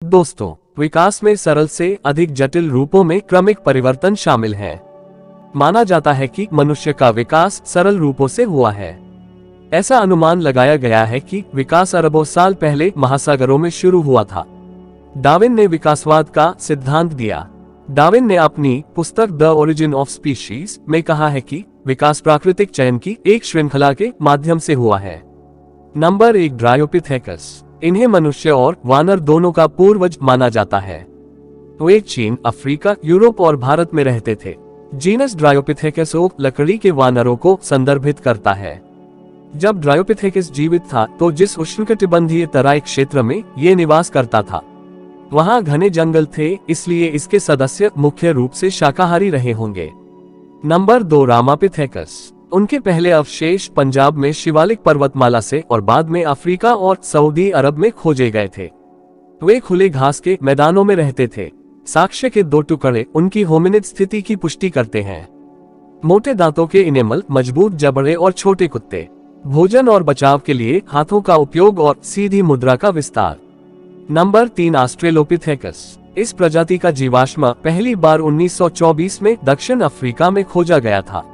दोस्तों, विकास में सरल से अधिक जटिल रूपों में क्रमिक परिवर्तन शामिल है। माना जाता है कि मनुष्य का विकास सरल रूपों से हुआ है। ऐसा अनुमान लगाया गया है कि विकास अरबों साल पहले महासागरों में शुरू हुआ था। डार्विन ने विकासवाद का सिद्धांत दिया। डार्विन ने अपनी पुस्तक द ओरिजिन ऑफ स्पीशीज में कहा है कि विकास प्राकृतिक चयन की एक श्रृंखला के माध्यम से हुआ है। Number 1, Dryopithecus. इन्हें मनुष्य और वानर दोनों का पूर्वज माना जाता है। वे चीन, अफ्रीका, यूरोप और भारत में रहते थे। जीनस ड्रायोपिथेकस ओक लकड़ी के वानरों को संदर्भित करता है। जब ड्रायोपिथेकस जीवित था तो जिस उष्णकटिबंधीय तराई क्षेत्र में ये निवास करता था वहां घने जंगल थे, इसलिए इसके सदस्य मुख्य रूप से शाकाहारी रहे होंगे। Number 2, Ramapithecus. उनके पहले अवशेष पंजाब में शिवालिक पर्वतमाला से और बाद में अफ्रीका और सऊदी अरब में खोजे गए थे। वे खुले घास के मैदानों में रहते थे। साक्ष्य के 2 टुकड़े उनकी होमिनिड स्थिति की पुष्टि करते हैं। मोटे दांतों के इनेमल, मजबूत जबड़े और छोटे कुत्ते। भोजन और बचाव के लिए हाथों का उपयोग और सीधी मुद्रा का विस्तार। Number 3, Australopithecus. इस प्रजाति का जीवाश्म पहली बार 1924 में दक्षिण अफ्रीका में खोजा गया था।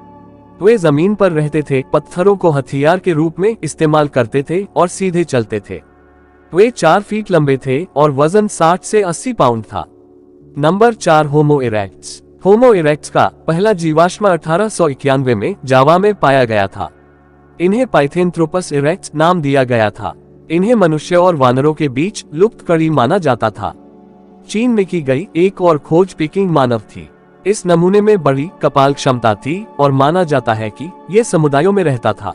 वे जमीन पर रहते थे, पत्थरों को हथियार के रूप में इस्तेमाल करते थे और सीधे चलते थे। वे 4 फीट लंबे थे और वजन 60 से 80 पाउंड था। नंबर 4, होमो इरेक्ट्स। होमो इरेक्ट्स का पहला जीवाश्म 1891 में जावा में पाया गया था। इन्हें पाइथेंथ्रोपस इरेक्ट्स नाम दिया गया था। इन्हें मनुष्य और वानरों के बीच लुप्त कड़ी माना जाता था। चीन में की गई एक और खोज पिकिंग मानव थी। इस नमूने में बड़ी कपाल क्षमता थी और माना जाता है कि यह समुदायों में रहता था।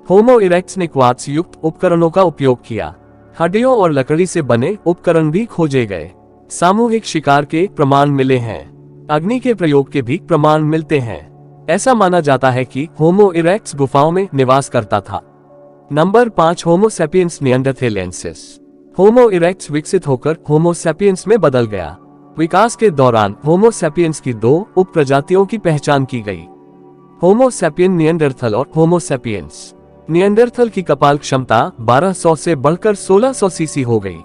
होमो इरेक्ट्स ने क्वार्ट्ज युक्त उपकरणों का उपयोग किया। हड्डियों और लकड़ी से बने उपकरण भी खोजे गए। सामूहिक शिकार के प्रमाण मिले हैं। अग्नि के प्रयोग के भी प्रमाण मिलते हैं। ऐसा माना जाता है कि होमो इरेक्ट्स गुफाओं में निवास करता था। Number 5, Homo sapiens निएंडरथैलियंसिस। होमो इरेक्ट्स विकसित होकर होमो सैपियंस में बदल गया। विकास के दौरान होमो सैपियंस की 2 उप प्रजातियों की पहचान की गई, होमो सैपियन निएंडरथल और होमो सैपियंस। निएंडरथल की कपाल क्षमता 1200 से बढ़कर 1600 सीसी हो गई।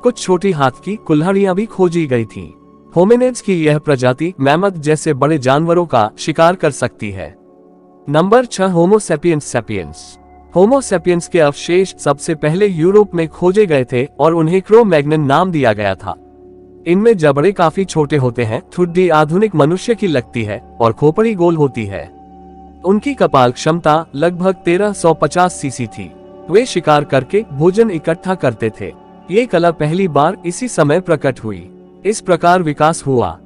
कुछ छोटी हाथ की कुल्हाड़ियां भी खोजी गई थीं। होमिनिड्स की यह प्रजाति मैमथ जैसे बड़े जानवरों का शिकार कर सकती है। Number 6, Homo sapiens sapiens. Homo sapiens के अवशेष सबसे पहले यूरोप में खोजे गए थे और उन्हें क्रो-मैग्नन नाम दिया गया था। इनमें जबड़े काफी छोटे होते हैं, ठुड्डी आधुनिक मनुष्य की लगती है और खोपड़ी गोल होती है। उनकी कपाल क्षमता लगभग 1350 सीसी थी। वे शिकार करके भोजन इकट्ठा करते थे। ये कला पहली बार इसी समय प्रकट हुई। इस प्रकार विकास हुआ।